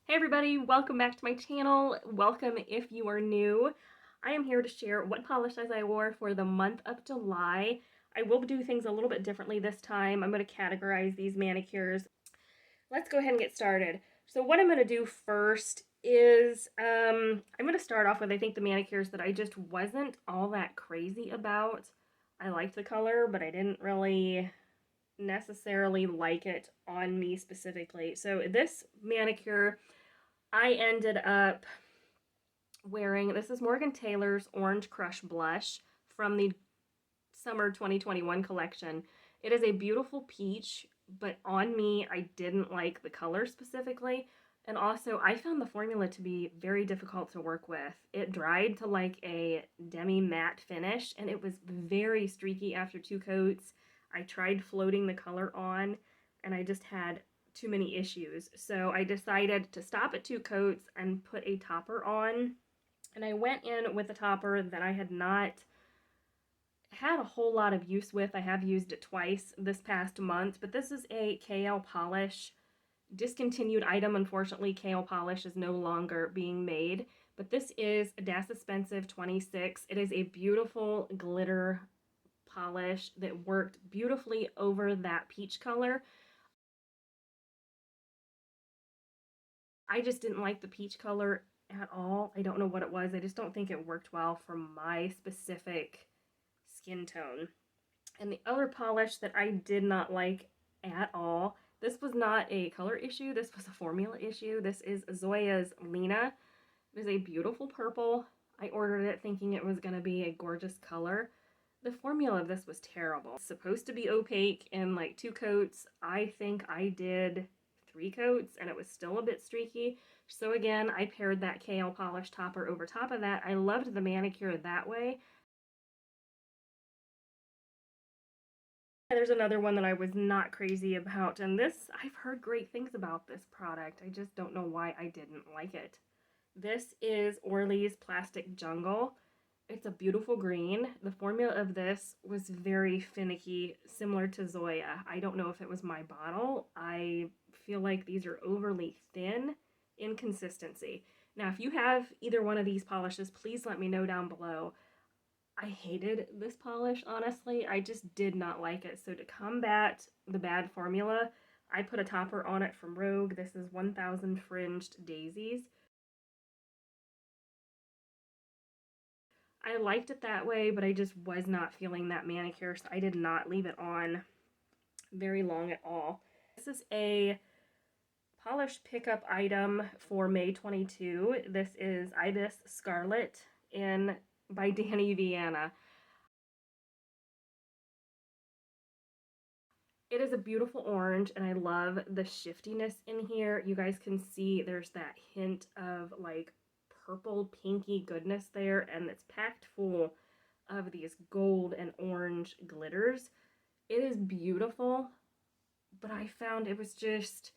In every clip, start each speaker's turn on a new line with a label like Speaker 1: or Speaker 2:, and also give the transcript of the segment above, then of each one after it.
Speaker 1: Hey everybody, welcome back to my channel. Welcome if you are new. I am here to share what polishes I wore for the month of July. I will do things a little bit differently this time. I'm going to categorize these manicures. Let's go ahead and get started. So what I'm going to do first is I'm going to start off with I think the manicures that I just wasn't all that crazy about. I liked the color, but I didn't really necessarily like it on me specifically. So this manicure I ended up wearing, this is Morgan Taylor's Orange Crush Blush from the Summer 2021 collection. It is a beautiful peach, but on me, I didn't like the color specifically. And also, I found the formula to be very difficult to work with. It dried to like a demi-matte finish, and it was very streaky after 2 coats. I tried floating the color on, and I just had too many issues. So I decided to stop at 2 coats and put a topper on. And I went in with a topper that I had not had a whole lot of use with. I have used it twice this past month, but this is a KL polish. Discontinued item, unfortunately. KL polish is no longer being made, but this is a Das Expensive 26. It is a beautiful glitter polish that worked beautifully over that peach color. I just didn't like the peach color at all. I don't know what it was. I just don't think it worked well for my specific skin tone. And the other polish that I did not like at all, this was not a color issue, this was a formula issue. This is Zoya's Lena. It is a beautiful purple. I ordered it thinking it was going to be a gorgeous color. The formula of this was terrible. It's supposed to be opaque in like 2 coats. I think I did 3 coats and it was still a bit streaky. So again, I paired that KL polish topper over top of that. I loved the manicure that way. There's another one that I was not crazy about, and this, I've heard great things about this product. I just don't know why I didn't like it. This is Orly's Plastic Jungle. It's a beautiful green. The formula of this was very finicky, similar to Zoya. I don't know if it was my bottle. I feel like these are overly thin in consistency. Now, if you have either one of these polishes, please let me know down below. I hated this polish, honestly. I just did not like it. So to combat the bad formula, I put a topper on it from Rogue. This is 1000 Fringed Daisies. I liked it that way, but I just was not feeling that manicure, so I did not leave it on very long at all. This is a polish pickup item for May 22. This is Ibis Scarlet by Danny Vienna. It is a beautiful orange, and I love the shiftiness in here. You guys can see there's that hint of like purple pinky goodness there, and it's packed full of these gold and orange glitters. It is beautiful, but I found it was just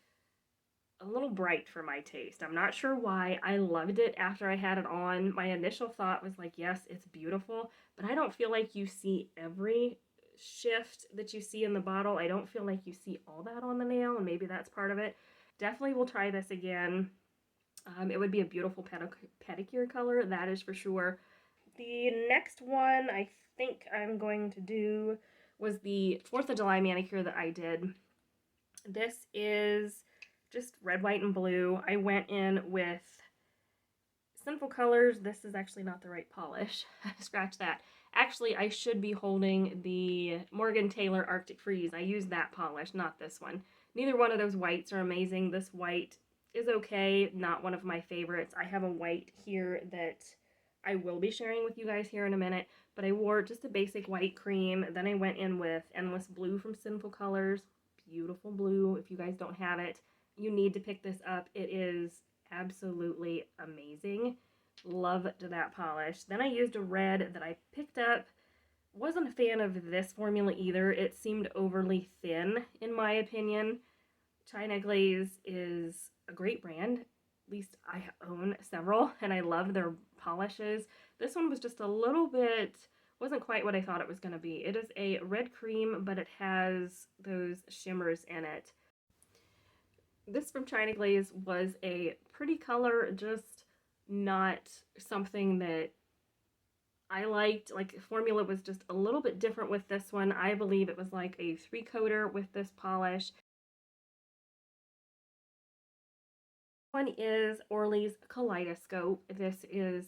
Speaker 1: a little bright for my taste. I'm not sure why. I loved it after I had it on. My initial thought was like, yes, it's beautiful, but I don't feel like you see every shift that you see in the bottle. I don't feel like you see all that on the nail, and maybe that's part of it. Definitely will try this again. It would be a beautiful pedicure color, that is for sure. The next one I think I'm going to do was the 4th of July manicure that I did. This is just red, white, and blue. I went in with Sinful Colors. This is actually not the right polish. Scratch that. Actually, I should be holding the Morgan Taylor Arctic Freeze. I used that polish, not this one. Neither one of those whites are amazing. This white is okay, not one of my favorites. I have a white here that I will be sharing with you guys here in a minute, but I wore just a basic white cream. Then I went in with Endless Blue from Sinful Colors. Beautiful blue. If you guys don't have it, you need to pick this up. It is absolutely amazing. Loved that polish. Then I used a red that I picked up. Wasn't a fan of this formula either. It seemed overly thin, in my opinion. China Glaze is a great brand. At least I own several, and I love their polishes. This one was just a little bit, wasn't quite what I thought it was going to be. It is a red cream, but it has those shimmers in it. This from China Glaze was a pretty color, just not something that I liked. Like, formula was just a little bit different with this one. I believe it was like a 3-coater with this polish. One is Orly's Kaleidoscope. This is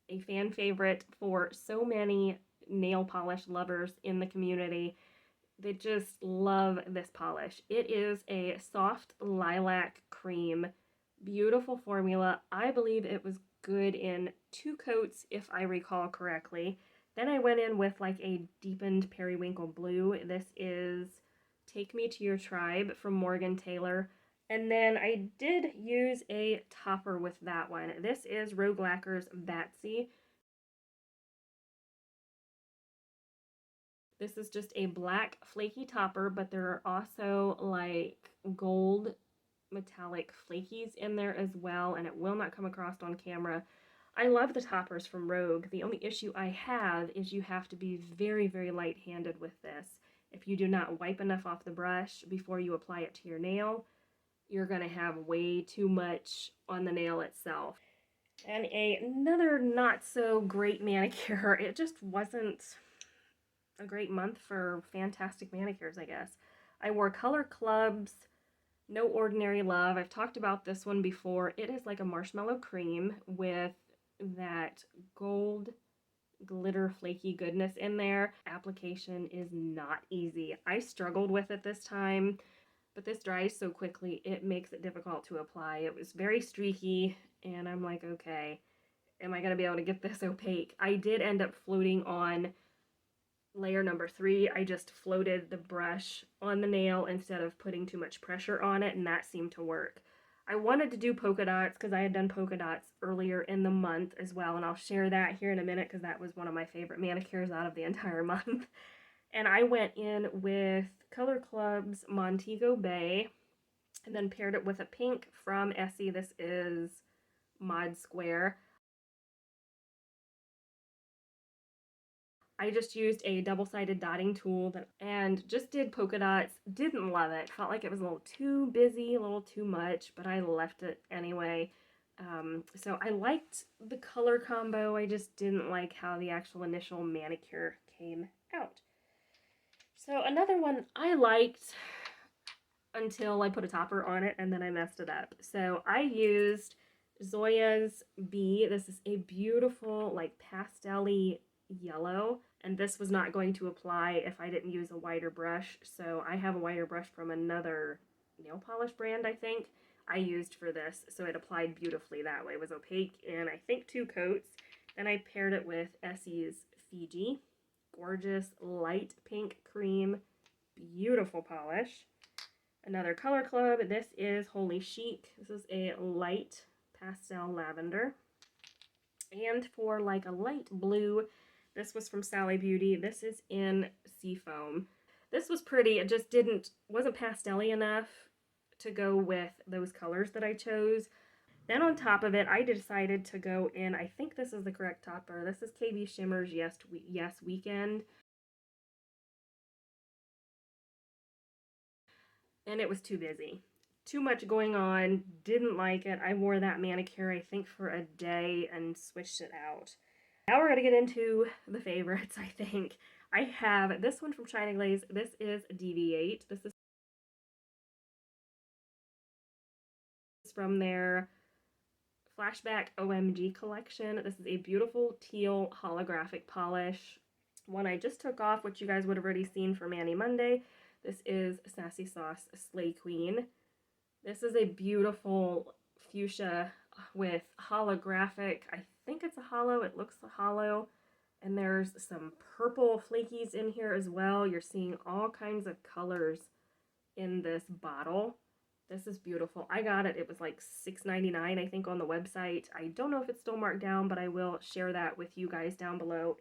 Speaker 1: a fan favorite for so many nail polish lovers in the community. They just love this polish. It is a soft lilac cream, beautiful formula. I believe it was good in 2 coats if I recall correctly. Then I went in with like a deepened periwinkle blue. This is Take Me to Your Tribe from Morgan Taylor. And then I did use a topper with that one. This is Rogue Lacquer's Batsy. This is just a black flaky topper, but there are also like gold metallic flakies in there as well, and it will not come across on camera. I love the toppers from Rogue. The only issue I have is you have to be very, very light-handed with this. If you do not wipe enough off the brush before you apply it to your nail, you're going to have way too much on the nail itself. And another not so great manicure. It just wasn't a great month for fantastic manicures, I guess. I wore Color Club's No Ordinary Love. I've talked about this one before. It is like a marshmallow cream with that gold glitter flaky goodness in there. Application is not easy. I struggled with it this time, but this dries so quickly it makes it difficult to apply. It was very streaky, and I'm like, okay, am I going to be able to get this opaque? I did end up floating on layer number 3. I just floated the brush on the nail instead of putting too much pressure on it, and that seemed to work. I wanted to do polka dots because I had done polka dots earlier in the month as well, and I'll share that here in a minute because that was one of my favorite manicures out of the entire month. And I went in with Color Club's Montego Bay and then paired it with a pink from Essie. This is Mod Square. I just used a double-sided dotting tool and just did polka dots. Didn't love it. Felt like it was a little too busy, a little too much, but I left it anyway. So I liked the color combo. I just didn't like how the actual initial manicure came out. So another one I liked until I put a topper on it and then I messed it up. So I used Zoya's Bee. This is a beautiful like pastel-y yellow, and this was not going to apply if I didn't use a wider brush. So I have a wider brush from another nail polish brand, I think, I used for this, so it applied beautifully that way. It was opaque in I think 2 coats. Then I paired it with Essie's Fiji. Gorgeous light pink cream, beautiful polish. Another Color Club. This is Holy Chic. This is a light pastel lavender. And for like a light blue, this was from Sally Beauty. This is in Seafoam. This was pretty. It just wasn't pastel-y enough to go with those colors that I chose. Then on top of it, I decided to go in, I think this is the correct topper. This is KB Shimmer's Yes Weekend. And it was too busy. Too much going on. Didn't like it. I wore that manicure, I think, for a day and switched it out. Now we're going to get into the favorites, I think. I have this one from China Glaze. This is Deviate. This is from their Flashback OMG collection. This is a beautiful teal holographic polish. One I just took off, which you guys would have already seen for Mani Monday. This is Sassy Sauce Slay Queen. This is a beautiful fuchsia with holographic, I think it's a hollow, it looks a hollow. And there's some purple flakies in here as well. You're seeing all kinds of colors in this bottle. This is beautiful. I got it. It was like $6.99, I think, on the website. I don't know if it's still marked down, but I will share that with you guys down below.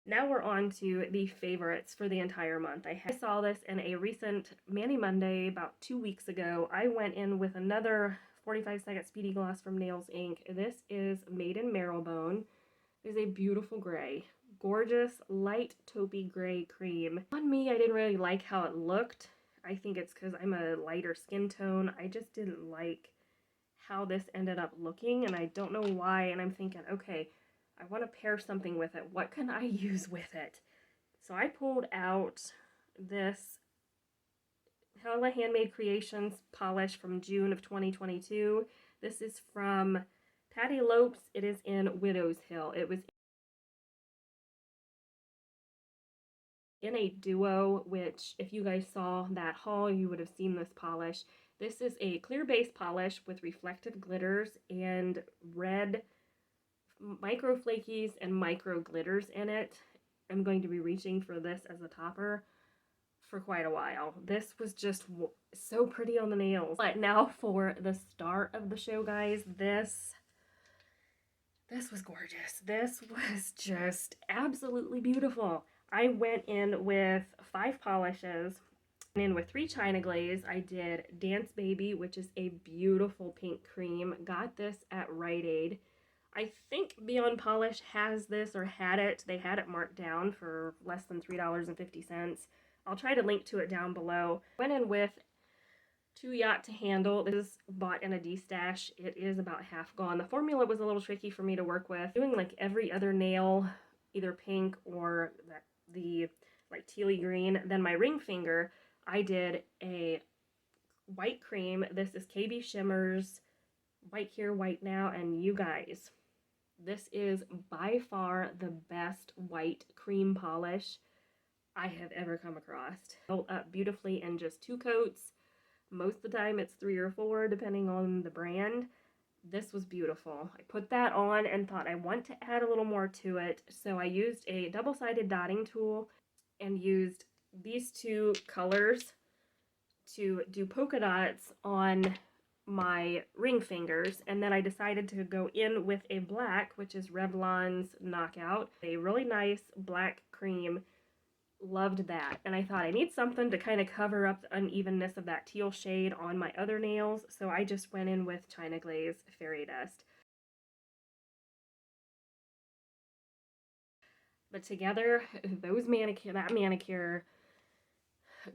Speaker 1: Now we're on to the favorites for the entire month. I saw this in a recent Mani Monday about 2 weeks ago. I went in with another 45-second Speedy Gloss from Nails Inc. This is Made in Marrowbone. It is a beautiful gray. gorgeous light taupey gray cream. On me, I didn't really like how it looked. I think it's because I'm a lighter skin tone. I just didn't like how this ended up looking, and I don't know why. And I'm thinking, okay, I want to pair something with it. What can I use with it? So I pulled out this Hella Handmade Creations polish from June of 2022. This is from Patty Lopes. It is in Widow's Hill. It was in a duo, which if you guys saw that haul, you would have seen this polish. This is a clear base polish with reflective glitters and red micro flakies and micro glitters in it. I'm going to be reaching for this as a topper for quite a while. This was just so pretty on the nails. But now for the star of the show, guys. This was gorgeous. This was just absolutely beautiful. I went in with 5 polishes. Went in with 3 China Glaze. I did Dance Baby, which is a beautiful pink cream. Got this at Rite Aid. I think Beyond Polish has this, or had it. They had it marked down for less than $3.50. I'll try to link to it down below. Went in with 2 Yacht to Handle. This is bought in a D-stash. It is about half gone. The formula was a little tricky for me to work with. Doing like every other nail, either pink or the like tealy green. Then my ring finger, I did a white cream. This is KB Shimmers White Here, White Now, and you guys, this is by far the best white cream polish I have ever come across. Built up beautifully in just 2 coats. Most of the time it's 3 or 4 depending on the brand. This was beautiful. I put that on and thought I want to add a little more to it. So I used a double-sided dotting tool and used these 2 colors to do polka dots on my ring fingers, and then I decided to go in with a black, which is Revlon's Knockout, a really nice black cream. Loved that, and I thought I need something to kind of cover up the unevenness of that teal shade on my other nails, so I just went in with China Glaze Fairy Dust. But together, that manicure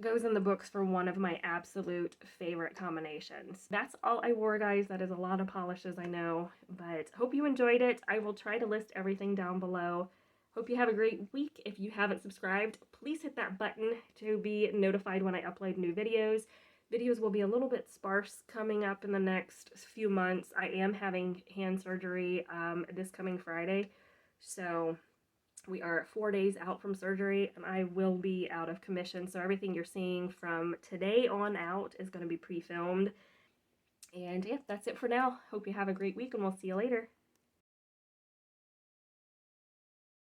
Speaker 1: goes in the books for one of my absolute favorite combinations. That's all I wore, guys. That is a lot of polishes, I know, but hope you enjoyed it. I will try to list everything down below. Hope you have a great week. If you haven't subscribed, please hit that button to be notified when I upload new videos. Videos will be a little bit sparse coming up in the next few months. I am having hand surgery this coming Friday, so we are 4 days out from surgery, and I will be out of commission, so everything you're seeing from today on out is going to be pre-filmed. And yeah, that's it for now. Hope you have a great week, and we'll see you later.